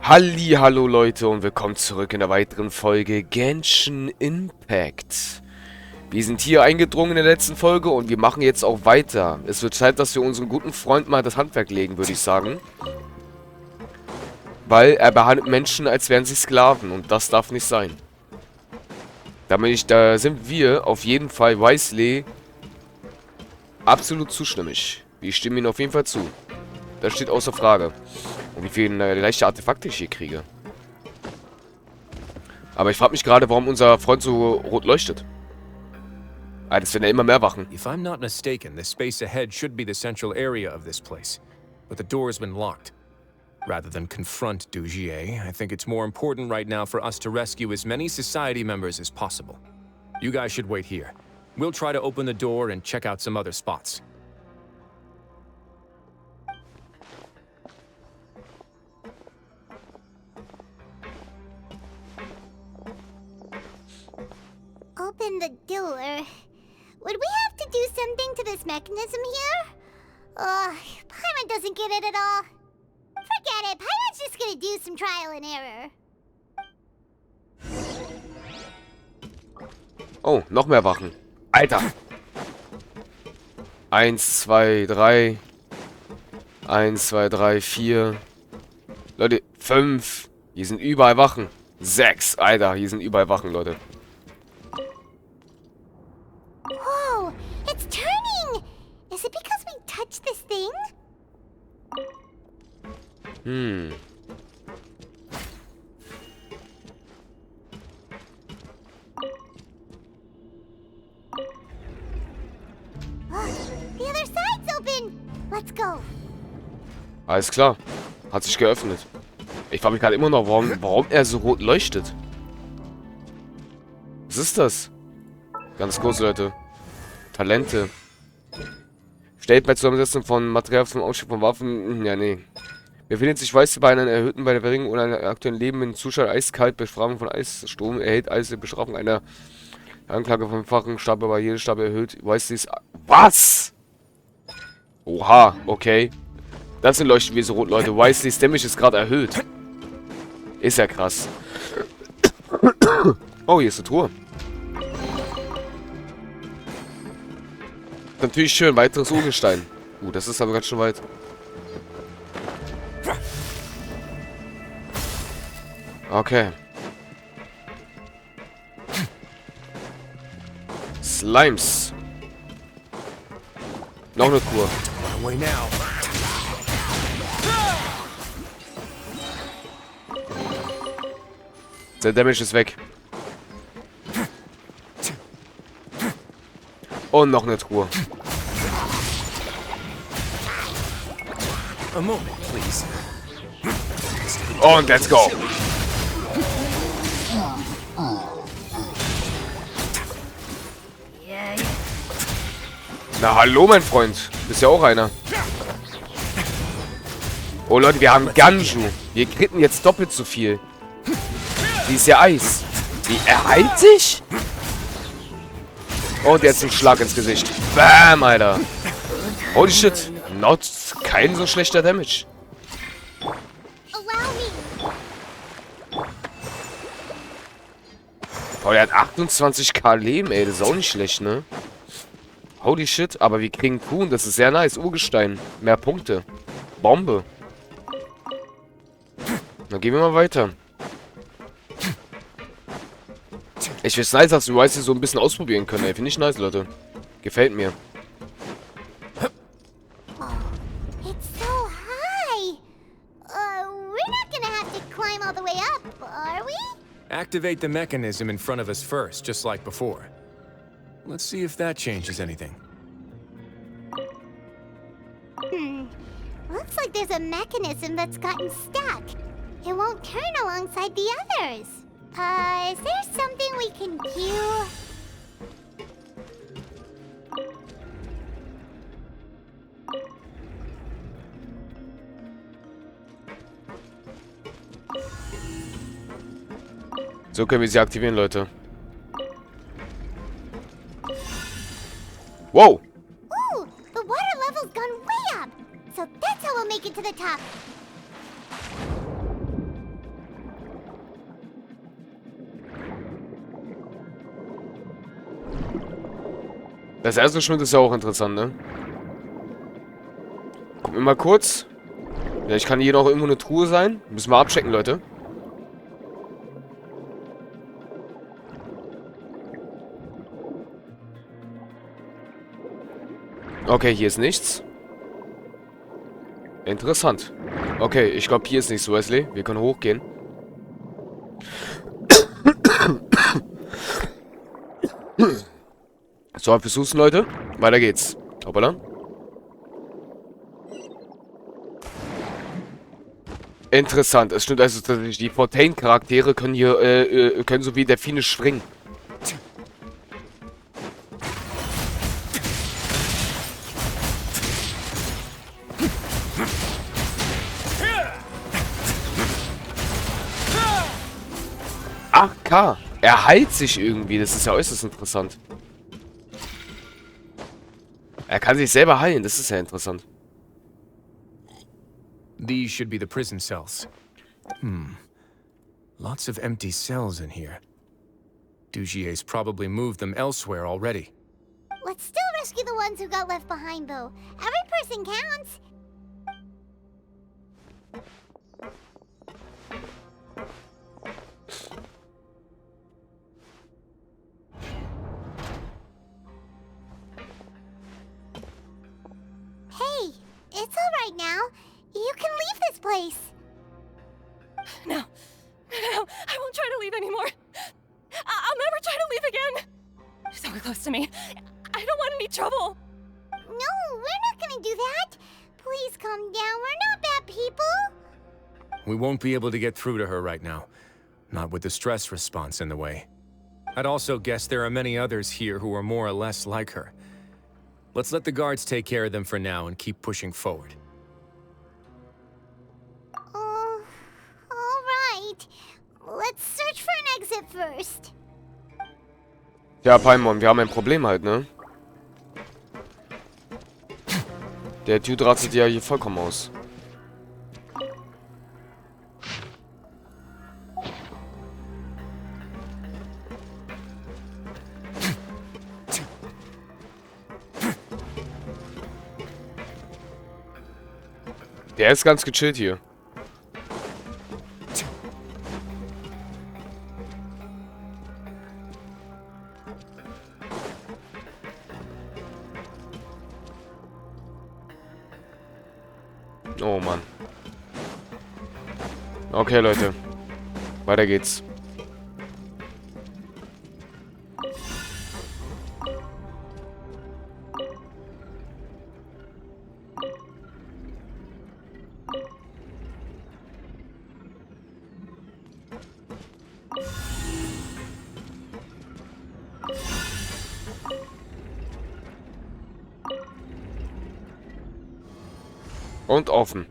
Hallo Leute und willkommen zurück in der weiteren Folge Genshin Impact. Wir sind hier eingedrungen in der letzten Folge und wir machen jetzt auch weiter. Es wird Zeit, dass wir unseren guten Freund mal das Handwerk legen, würde ich sagen. Weil er behandelt Menschen, als wären sie Sklaven und das darf nicht sein. Da sind wir auf jeden Fall Wisely absolut zustimmig. Wir stimmen ihm auf jeden Fall zu. Das steht außer Frage. Und wie viele leichte Artefakte ich hier kriege. Aber ich frage mich gerade, warum unser Freund so rot leuchtet. Ah, das werden ja immer mehr Wachen. If I'm not mistaken, the space ahead should be the central area of this place. But the door's been locked. Rather than confront Dujier, I think it's more important right now for us to rescue as many society members as possible. You guys should wait here. We'll try to open the door and check out some other spots. Open the door. Would we have to do something to this mechanism here? Paimon doesn't get it at all. Forget it, Paimon's just gonna do some trial and error. Oh, noch mehr Wachen. Alter! 1, 2, 3. 1, 2, 3, 4. Leute, 5. Hier sind überall Wachen. 6. Alter, hier sind überall Wachen, Leute. Whoa, it's turning! Is it because we touched this thing? The other side's open! Let's go. Alles klar. Hat sich geöffnet. Ich frage mich gerade immer noch, warum er so rot leuchtet. Was ist das? Ganz kurz, Leute. Talente. Stellt bei Zusammensetzung von Material zum Ausstieg von Waffen. Ja, nee. Befindet sich Weiße bei einer erhöhten bei der Verringerung oder einer aktuellen Leben in Zustand eiskalt, Bestrafung von Eisstrom, erhält Eis, Bestrafung einer Anklage von fachen Stab, aber jede Stab erhöht. Weiße ist. Was? Oha, okay. Das sind leuchten wie so rot, Leute. Weißes Damage ist gerade erhöht. Ist ja krass. Oh, hier ist eine Truhe. Natürlich schön, weiteres Urgestein. Das ist aber ganz schön weit. Okay. Slimes. Noch eine Truhe. Der Damage ist weg. Und noch eine Truhe. A moment, please. Und let's go. Na hallo, mein Freund. Bist ja auch einer. Oh Leute, wir haben Ganju. Wir kritten jetzt doppelt so viel. Die ist ja Eis. Die erheilt sich? Und jetzt ein Schlag ins Gesicht. Bam, Alter. Holy shit. Kein so schlechter Damage. Oh, der hat 28k Leben, ey. Das ist auch nicht schlecht, ne? Holy shit. Aber wir kriegen Kuhn. Das ist sehr nice. Urgestein. Mehr Punkte. Bombe. Dann gehen wir mal weiter. Ich find's nice, dass wir Rice so ein bisschen ausprobieren können, ey. Finde ich nice, Leute. Gefällt mir. It's so high. We're not gonna have to climb all the way up, are we? Activate the mechanism in front of us first, just like before. Let's see if that changes anything. Looks like there's a mechanism that's gotten stuck. It won't turn alongside the others. Is there something we can do? So können wir sie aktivieren, Leute. Wow! Ooh, the water level's gone way up. So that's how we'll make it to the top. Das erste Schwund ist ja auch interessant, ne? Gucken wir mal kurz. Vielleicht kann hier noch irgendwo eine Truhe sein. Müssen wir abchecken, Leute. Okay, hier ist nichts. Interessant. Okay, ich glaube, hier ist nichts, Wesley. Wir können hochgehen. So, fürs Husten, Leute. Weiter geht's. Hoppala. Interessant. Es stimmt also tatsächlich, die Fontaine-Charaktere können hier, können so wie Delfine springen. Ach, K. Er heilt sich irgendwie. Das ist ja äußerst interessant. Er kann sich selber heilen. Das ist ja interessant. These should be the prison cells. Lots of empty cells in here. Dugier's probably moved them elsewhere already. Let's still rescue the ones who got left behind, though. Every person counts. Hey, it's all right now. You can leave this place. No. No, I won't try to leave anymore. I'll never try to leave again. So close to me. I don't want any trouble. No, we're not gonna do that. Please calm down. We're not bad people. We won't be able to get through to her right now. Not with the stress response in the way. I'd also guess there are many others here who are more or less like her. Let's let the guards take care of them for now and keep pushing forward. All right. Let's search for an exit first. Ja, Paimon, wir haben ein Problem halt, ne? Der Dude rastet ja hier vollkommen aus. Der ist ganz gechillt hier. Oh Mann. Okay, Leute. Weiter geht's. Und offen.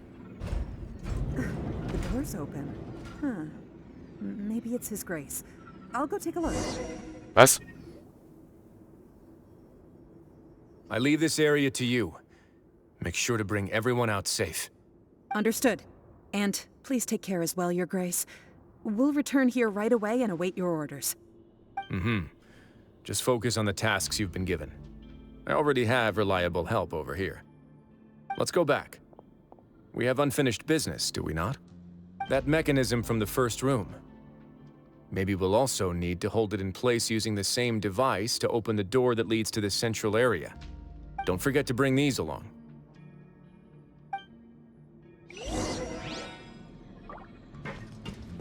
The door's open. Huh. Maybe it's His Grace. I'll go take a look. Was? I leave this area to you. Make sure to bring everyone out safe. Understood. And please take care as well, Your Grace. We'll return here right away and await your orders. Just focus on the tasks you've been given. I already have reliable help over here. Let's go back. We have unfinished business, do we not? That mechanism from the first room. Maybe we'll also need to hold it in place using the same device to open the door that leads to the central area. Don't forget to bring these along.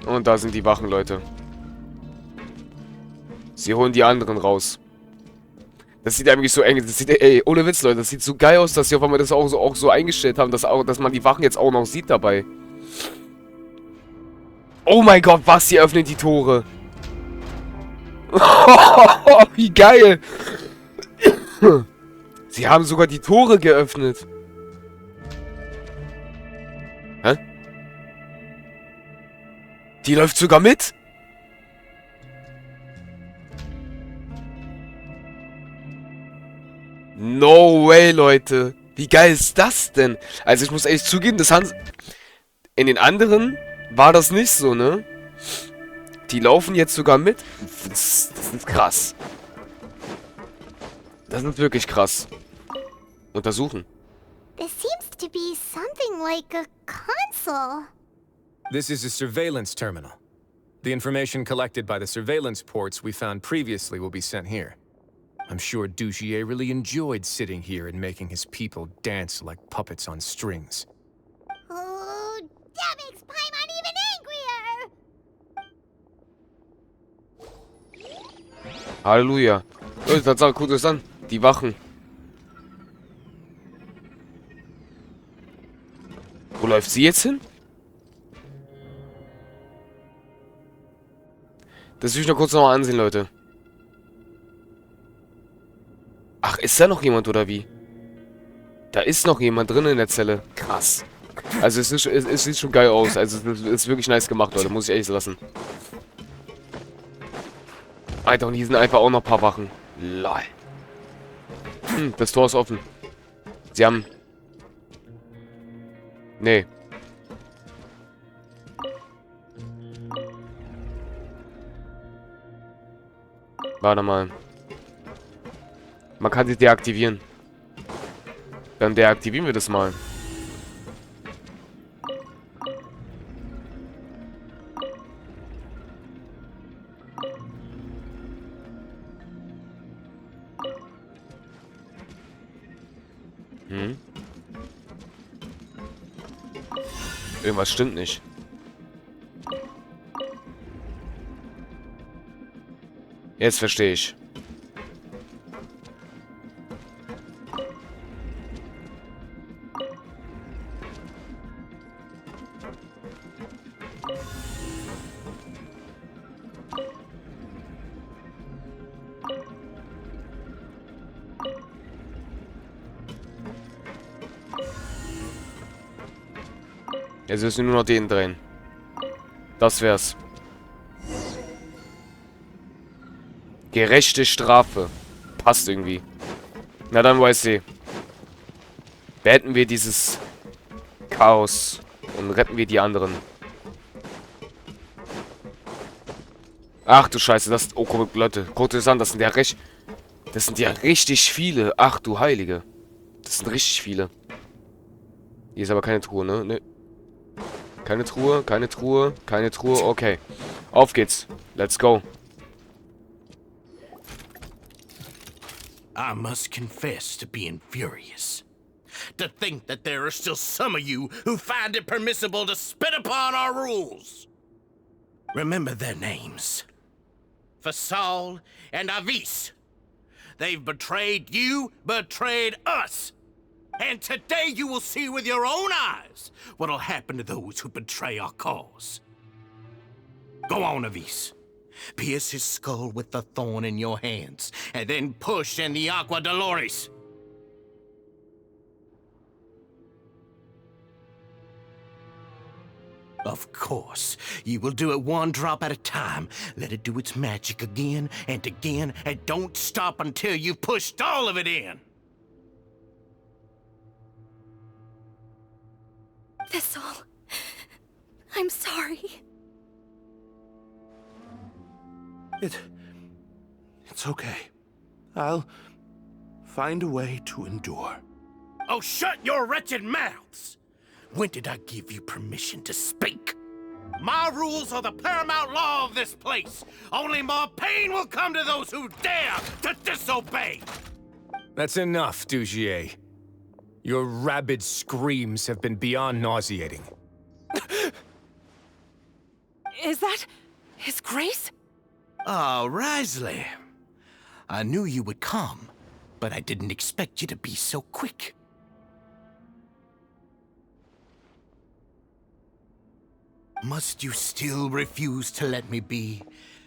Und da sind die Wachen, Leute. Sie holen die anderen raus. Das sieht eigentlich so eng. Das sieht, ey, ohne Witz, Leute. Das sieht so geil aus, dass sie auf einmal das auch so eingestellt haben, dass man die Wachen jetzt auch noch sieht dabei. Oh mein Gott, was? Sie öffnen die Tore. Wie geil. Sie haben sogar die Tore geöffnet. Hä? Die läuft sogar mit? No way, Leute. Wie geil ist das denn? Also ich muss ehrlich zugeben, das haben... In den anderen war das nicht so, ne? Die laufen jetzt sogar mit. Das ist krass. Das ist wirklich krass. Untersuchen. This seems to be something like a console. This is a surveillance terminal. The information collected by the surveillance ports we found previously will be sent here. I'm sure Dugier really enjoyed sitting here and making his people dance like puppets on strings. Oh, that makes Paimon even angrier! Halleluja. Oh, Tatsache, guckt es an. Die Wachen. Wo läuft sie jetzt hin? Das will ich noch kurz nochmal ansehen, Leute. Ach, ist da noch jemand oder wie? Da ist noch jemand drin in der Zelle. Krass. Also es sieht schon geil aus. Also es ist wirklich nice gemacht, Leute. Muss ich ehrlich lassen. Alter, und hier sind einfach auch noch ein paar Wachen. Lol. Das Tor ist offen. Sie haben... Nee. Warte mal. Man kann sie deaktivieren. Dann deaktivieren wir das mal. Irgendwas stimmt nicht. Jetzt verstehe ich. Jetzt müssen wir nur noch den drehen. Das wär's. Gerechte Strafe. Passt irgendwie. Na dann, YC. Beenden wir dieses Chaos und retten wir die anderen. Ach du Scheiße, das... Oh, guck, Leute, guckt es an, das sind ja recht... Das sind ja richtig viele. Ach du Heilige. Das sind richtig viele. Hier ist aber keine Truhe, ne? Ne. Keine Truhe, keine Truhe, keine Truhe. Okay. Auf geht's. Let's go. I must confess to being furious. To think that there are still some of you who find it permissible to spit upon our rules. Remember their names. Fasal and Avis. They've betrayed you, betrayed us. And today you will see with your own eyes what'll happen to those who betray our cause. Go on, Avis. Pierce his skull with the thorn in your hands, and then push in the Aqua Dolores. Of course, you will do it one drop at a time. Let it do its magic again and again, and don't stop until you've pushed all of it in. Thistle. I'm sorry. It's okay. I'll find a way to endure. Oh, shut your wretched mouths! When did I give you permission to speak? My rules are the paramount law of this place. Only more pain will come to those who dare to disobey. That's enough, Dugier. Your rabid screams have been beyond nauseating. Is that His Grace? Oh, Risley. I knew you would come, but I didn't expect you to be so quick. Must you still refuse to let me be?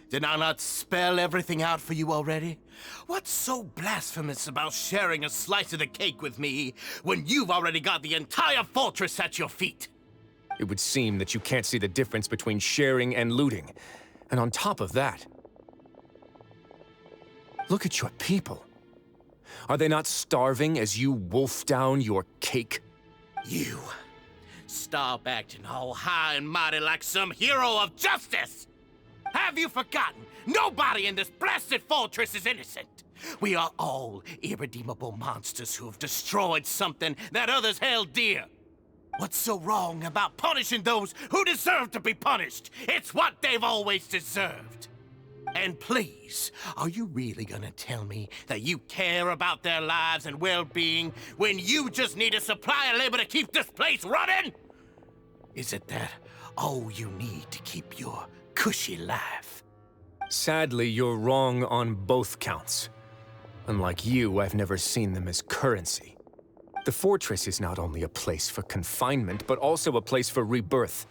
Did I not spell everything out for you already? What's so blasphemous about sharing a slice of the cake with me when you've already got the entire fortress at your feet? It would seem that you can't see the difference between sharing and looting. And on top of that, look at your people. Are they not starving as you wolf down your cake? You. Stop acting all high and mighty like some hero of justice! Have you forgotten? Nobody in this blasted fortress is innocent. We are all irredeemable monsters who have destroyed something that others held dear. What's so wrong about punishing those who deserve to be punished? It's what they've always deserved. And please, are you really gonna tell me that you care about their lives and well-being when you just need a supply of labor to keep this place running? Is it that all you need to keep your cushy life? Sadly, you're wrong on both counts. Unlike you, I've never seen them as currency. The fortress is not only a place for confinement, but also a place for rebirth.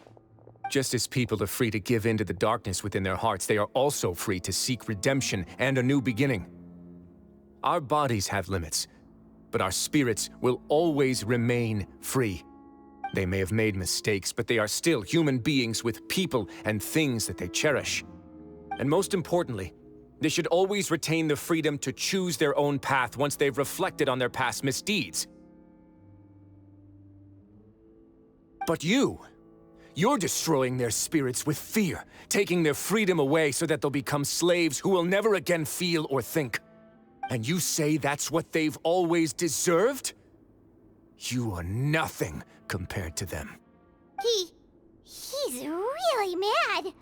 Just as people are free to give in to the darkness within their hearts, they are also free to seek redemption and a new beginning. Our bodies have limits, but our spirits will always remain free. They may have made mistakes, but they are still human beings with people and things that they cherish. And most importantly, they should always retain the freedom to choose their own path once they've reflected on their past misdeeds. But you're destroying their spirits with fear, taking their freedom away so that they'll become slaves who will never again feel or think. And you say that's what they've always deserved? You are nothing compared to them. He's really mad.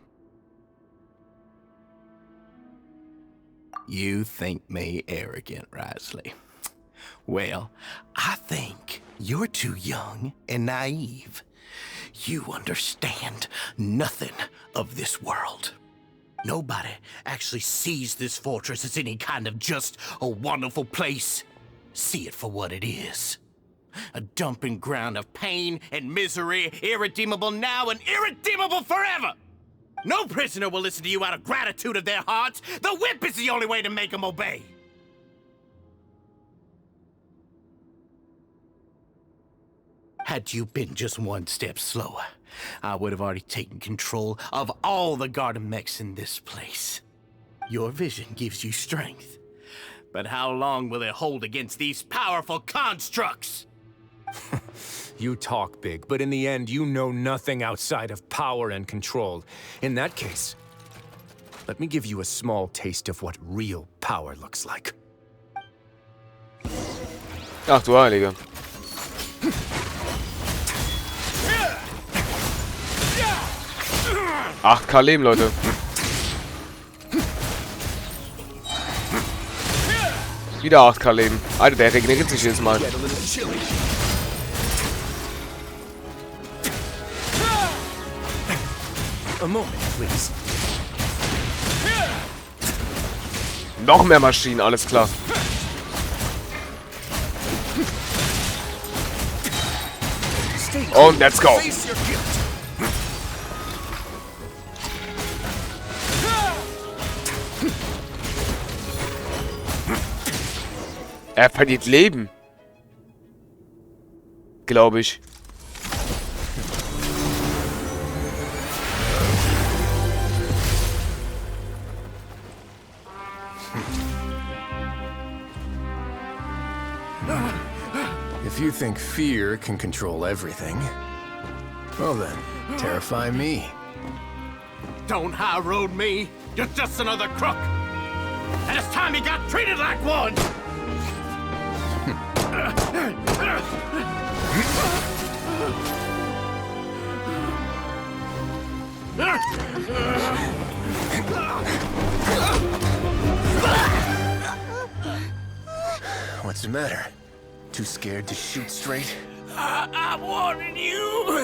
You think me arrogant, Risley. Well, I think you're too young and naive. You understand nothing of this world. Nobody actually sees this fortress as any kind of just a wonderful place. See it for what it is. A dumping ground of pain and misery, irredeemable now and irredeemable forever. No prisoner will listen to you out of gratitude of their hearts. The whip is the only way to make them obey. Had you been just one step slower, I would have already taken control of all the garden mechs in this place. Your vision gives you strength. But how long will it hold against these powerful constructs? You talk big, but in the end, you know nothing outside of power and control. In that case, let me give you a small taste of what real power looks like. Ach du Heiliger. Ach, Leben, Leute. Wieder 8K Leben. Alter, der regeneriert sich jedes Mal. A moment, please. Noch mehr Maschinen, alles klar. Und let's go. Er verliert Leben. Glaube ich. If you think fear can control everything, well then, terrify me. Don't high road me. You're just another crook. And it's time you got treated like one. What's the matter? Too scared to shoot straight? I'm warning you.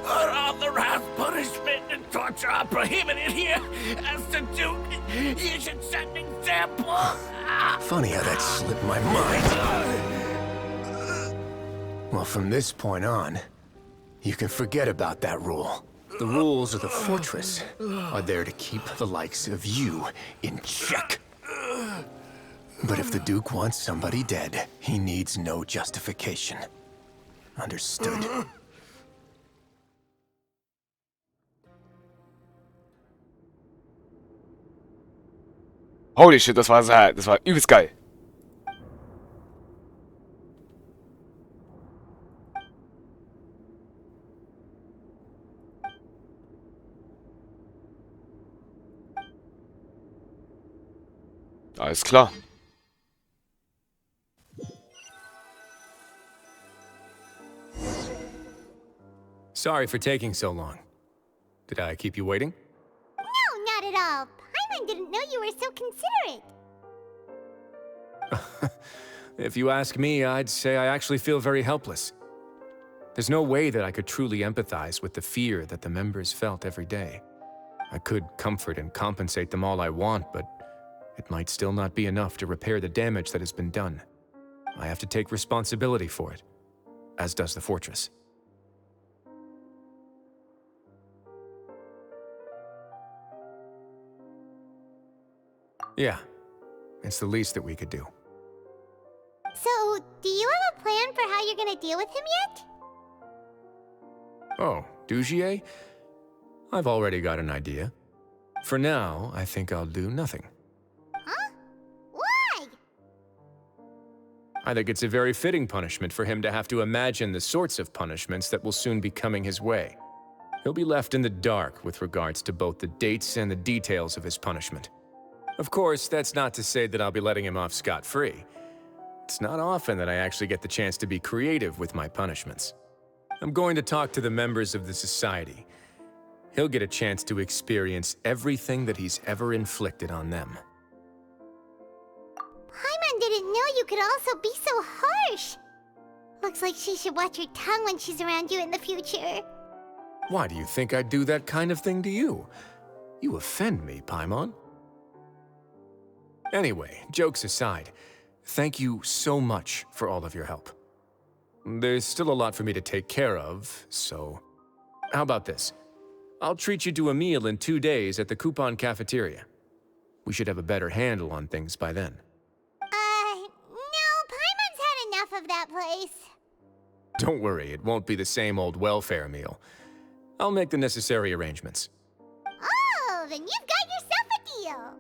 Unauthorized punishment and torture are prohibited here. As the Duke, you should set an example. Funny how that slipped my mind. Well, from this point on, you can forget about that rule. The rules of the fortress are there to keep the likes of you in check. But if the Duke wants somebody dead, he needs no justification. Understood. Holy shit, das war übelst geil. Alles klar. Sorry for taking so long. Did I keep you waiting? No, not at all. Paimon didn't know you were so considerate. If you ask me, I'd say I actually feel very helpless. There's no way that I could truly empathize with the fear that the members felt every day. I could comfort and compensate them all I want, but it might still not be enough to repair the damage that has been done. I have to take responsibility for it, as does the fortress. Yeah, it's the least that we could do. So, do you have a plan for how you're gonna deal with him yet? Oh, Dugier? I've already got an idea. For now, I think I'll do nothing. Huh? Why? I think it's a very fitting punishment for him to have to imagine the sorts of punishments that will soon be coming his way. He'll be left in the dark with regards to both the dates and the details of his punishment. Of course, that's not to say that I'll be letting him off scot-free. It's not often that I actually get the chance to be creative with my punishments. I'm going to talk to the members of the society. He'll get a chance to experience everything that he's ever inflicted on them. Paimon didn't know you could also be so harsh. Looks like she should watch her tongue when she's around you in the future. Why do you think I'd do that kind of thing to you? You offend me, Paimon. Anyway, jokes aside, thank you so much for all of your help. There's still a lot for me to take care of, so... How about this? I'll treat you to a meal in 2 days at the Coupon Cafeteria. We should have a better handle on things by then. No, Paimon's had enough of that place. Don't worry, it won't be the same old welfare meal. I'll make the necessary arrangements. Oh, then you've got yourself a deal.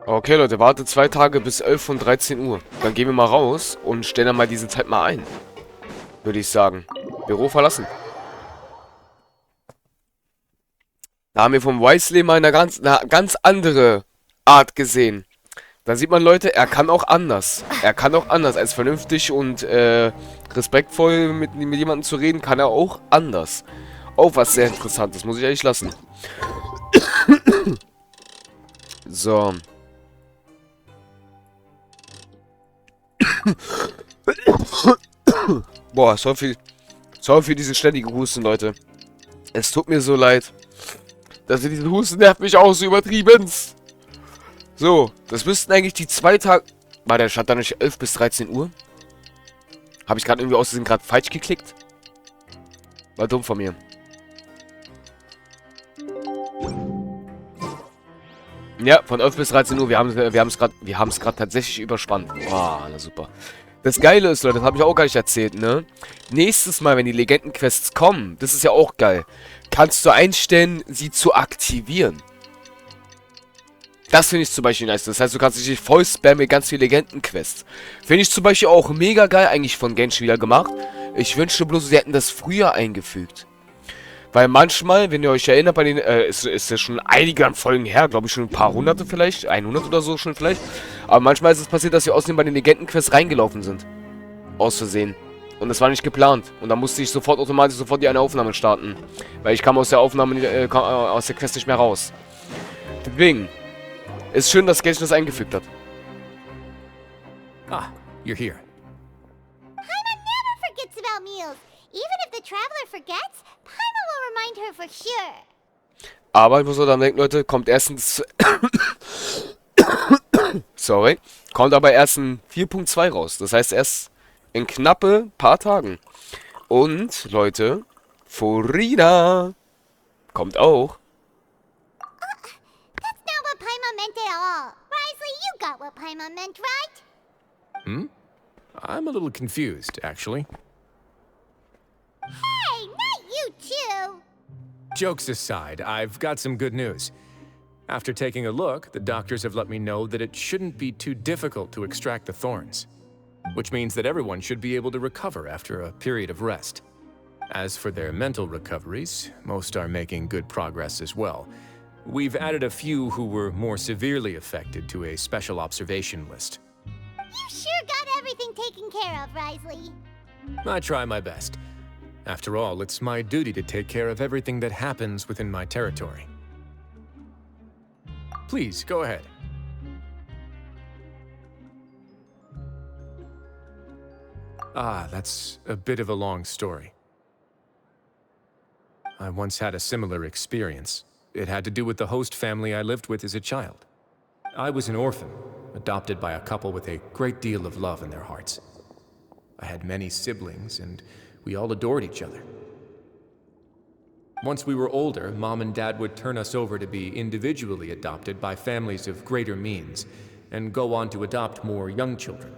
Okay, Leute, wartet 2 Tage bis 11 und 13 Uhr. Dann gehen wir mal raus und stellen dann mal diese Zeit mal ein. Würde ich sagen. Büro verlassen. Da haben wir vom Weasley mal eine ganz andere Art gesehen. Da sieht man, Leute, er kann auch anders. Er kann auch anders. Als vernünftig und respektvoll mit jemandem zu reden, kann er auch anders. Auch was sehr Interessantes, muss ich ehrlich lassen. So. Boah, sorry für diese ständige Husten, Leute. Es tut mir so leid. Dass ihr diesen Husten nervt mich auch so übertrieben. So, das müssten eigentlich die 2 Tage... War der stand da nicht 11 bis 13 Uhr? Habe ich gerade irgendwie aus Versehen gerade falsch geklickt? War dumm von mir. Ja, von 11 bis 13 Uhr. Wir haben es gerade tatsächlich überspannt. Boah, na super. Das Geile ist, Leute, das habe ich auch gar nicht erzählt, ne? Nächstes Mal, wenn die Legendenquests kommen, das ist ja auch geil, kannst du einstellen, sie zu aktivieren. Das finde ich zum Beispiel nice. Das heißt, du kannst dich voll spammen mit ganz vielen Legendenquests. Finde ich zum Beispiel auch mega geil eigentlich von Genshin wieder gemacht. Ich wünschte bloß, sie hätten das früher eingefügt. Weil manchmal, wenn ihr euch erinnert, bei den, ist ja schon einige Folgen her, glaube ich schon ein paar hunderte vielleicht, 100 oder so schon vielleicht. Aber manchmal ist es passiert, dass wir außerdem bei den Legendenquests reingelaufen sind. Aus Versehen. Und das war nicht geplant. Und dann musste ich automatisch die eine Aufnahme starten. Weil ich kam aus der Aufnahme, aus der Quest nicht mehr raus. Deswegen, ist schön, dass Genshin das eingefügt hat. Ah, you're here. Paimon never forgets about meals. Even if the traveler forgets, Paimon will remind her for sure. Aber ich muss auch dann denken, Leute, kommt erstens... Sorry. Kommt aber erst ein 4.2 raus. Das heißt erst in knappe paar Tagen. Und, Leute, Furina kommt auch. That's not what Paimon meant at all. Risley, you got what Paimon meant, right? Hmm? I'm a little confused, actually. Hey, not you too. Jokes aside, I've got some good news. After taking a look, the doctors have let me know that it shouldn't be too difficult to extract the thorns, which means that everyone should be able to recover after a period of rest. As for their mental recoveries, most are making good progress as well. We've added a few who were more severely affected to a special observation list. You sure got everything taken care of, Risley. I try my best. After all, it's my duty to take care of everything that happens within my territory. Please, go ahead. Ah, that's a bit of a long story. I once had a similar experience. It had to do with the host family I lived with as a child. I was an orphan, adopted by a couple with a great deal of love in their hearts. I had many siblings, and we all adored each other. Once we were older, Mom and Dad would turn us over to be individually adopted by families of greater means, and go on to adopt more young children.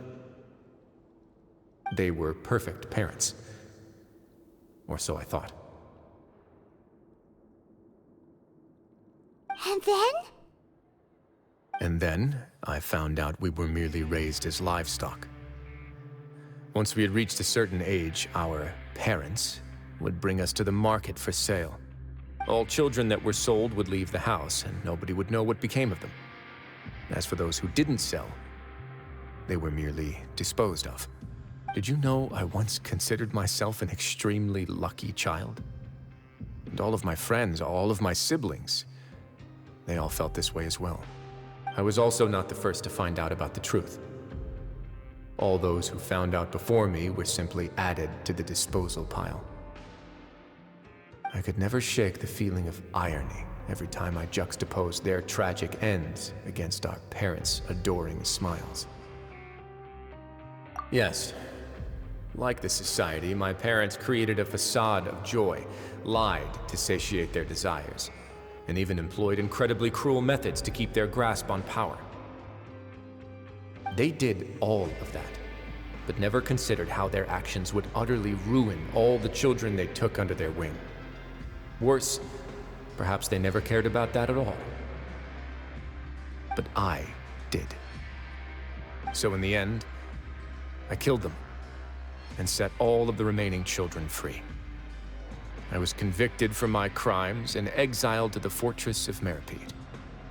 They were perfect parents. Or so I thought. And then? And then, I found out we were merely raised as livestock. Once we had reached a certain age, our parents would bring us to the market for sale. All children that were sold would leave the house, and nobody would know what became of them. As for those who didn't sell, they were merely disposed of. Did you know I once considered myself an extremely lucky child? And all of my friends, all of my siblings, they all felt this way as well. I was also not the first to find out about the truth. All those who found out before me were simply added to the disposal pile. I could never shake the feeling of irony every time I juxtaposed their tragic ends against our parents' adoring smiles. Yes, like the society, my parents created a facade of joy, lied to satiate their desires, and even employed incredibly cruel methods to keep their grasp on power. They did all of that, but never considered how their actions would utterly ruin all the children they took under their wing. Worse, perhaps they never cared about that at all. But I did. So in the end, I killed them and set all of the remaining children free. I was convicted for my crimes and exiled to the fortress of Meripede.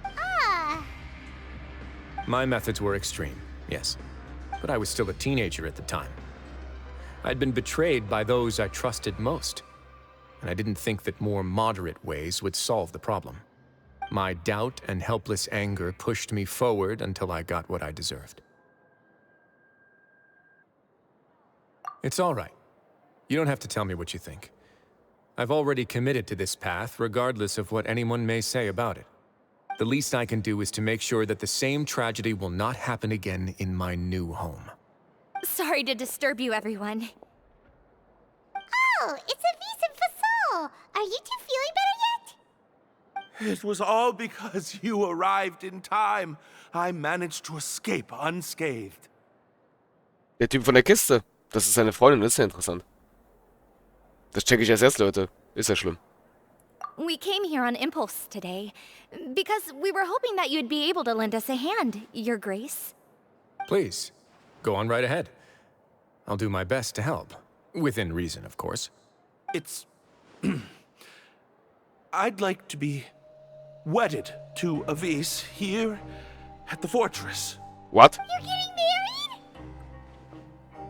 Ah! My methods were extreme, yes, but I was still a teenager at the time. I'd been betrayed by those I trusted most, and I didn't think that more moderate ways would solve the problem. My doubt and helpless anger pushed me forward until I got what I deserved. It's all right. You don't have to tell me what you think. I've already committed to this path, regardless of what anyone may say about it. The least I can do is to make sure that the same tragedy will not happen again in my new home. Sorry to disturb you, everyone. Oh, it's a vis facile. Are you two feeling better yet? It was all because you arrived in time. I managed to escape unscathed. Der Typ von der Kiste. Das ist seine Freundin, das ist ja interessant. Das checke ich als erst, Leute. Ist ja schlimm. We came here on impulse today, because we were hoping that you'd be able to lend us a hand, Your Grace. Please, go on right ahead. I'll do my best to help. Within reason, of course. It's... I'd like to be wedded to Avis here at the fortress. What? You're getting married?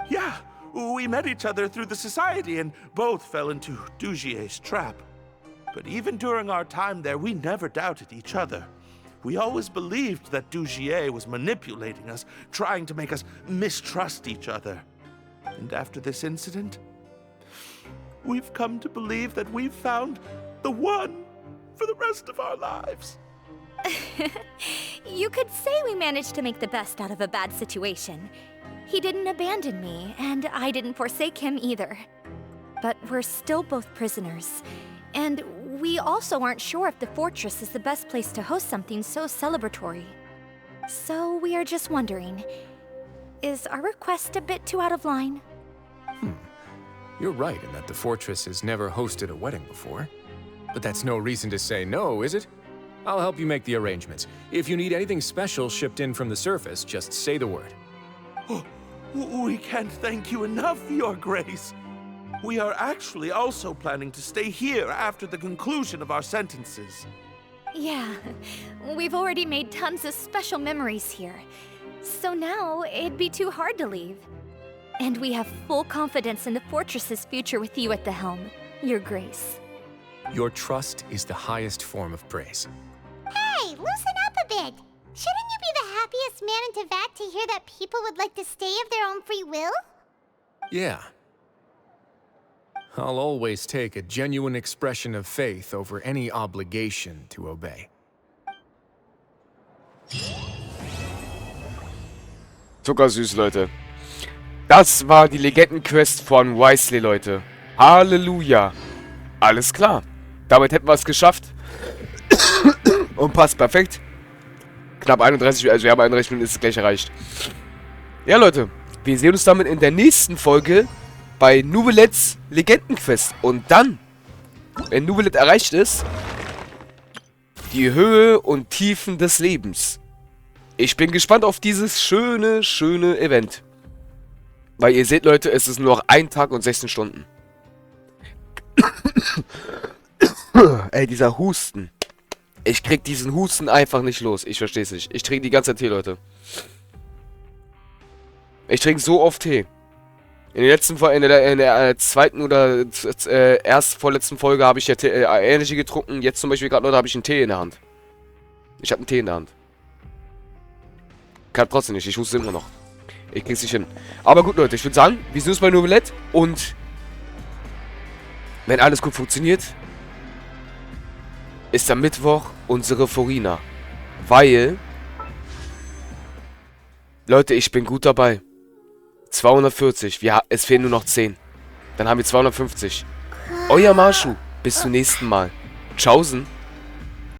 Yeah, we met each other through the society and both fell into Dugier's trap. But even during our time there, we never doubted each other. We always believed that Dugier was manipulating us, trying to make us mistrust each other. And after this incident, we've come to believe that we've found the one for the rest of our lives. You could say we managed to make the best out of a bad situation. He didn't abandon me, and I didn't forsake him either. But we're still both prisoners, and we also aren't sure if the fortress is the best place to host something so celebratory. So we are just wondering, is our request a bit too out of line? You're right in that the fortress has never hosted a wedding before. But that's no reason to say no, is it? I'll help you make the arrangements. If you need anything special shipped in from the surface, just say the word. We can't thank you enough, Your Grace. We are actually also planning to stay here after the conclusion of our sentences. Yeah, we've already made tons of special memories here. So now, it'd be too hard to leave. And we have full confidence in the fortress's future with you at the helm, Your Grace. Your trust is the highest form of praise. Hey, loosen up a bit. Shouldn't you be the happiest man in Teyvat to hear that people would like to stay of their own free will? Yeah. I'll always take a genuine expression of faith over any obligation to obey. Zuckersüß, Leute. Das war die Legendenquest von Wisely, Leute. Halleluja. Alles klar. Damit hätten wir es geschafft. Und passt perfekt. Knapp 31, also wir haben 31 Minuten, ist es gleich erreicht. Ja, Leute. Wir sehen uns damit in der nächsten Folge bei Nouvelets Legendenquest. Und dann, wenn Nouvelet erreicht ist, die Höhe und Tiefen des Lebens. Ich bin gespannt auf dieses schöne Event. Weil ihr seht, Leute, es ist nur noch 1 Tag und 16 Stunden. Ey, dieser Husten. Ich krieg diesen Husten einfach nicht los. Ich versteh's nicht. Ich trinke die ganze Zeit Tee, Leute. Ich trinke so oft Tee. In der zweiten oder erst vorletzten Folge habe ich ja Energy getrunken. Jetzt zum Beispiel gerade, Leute, habe ich einen Tee in der Hand. Ich habe einen Tee in der Hand. Kann trotzdem nicht. Ich huste immer noch. Ich krieg's nicht hin. Aber gut, Leute, ich würde sagen, wir sehen uns bei Nouvelet. Und wenn alles gut funktioniert, ist am Mittwoch unsere Forina. Weil, Leute, ich bin gut dabei. 240. Es fehlen nur noch 10. Dann haben wir 250. Euer Marschu. Bis zum nächsten Mal. Tschaußen.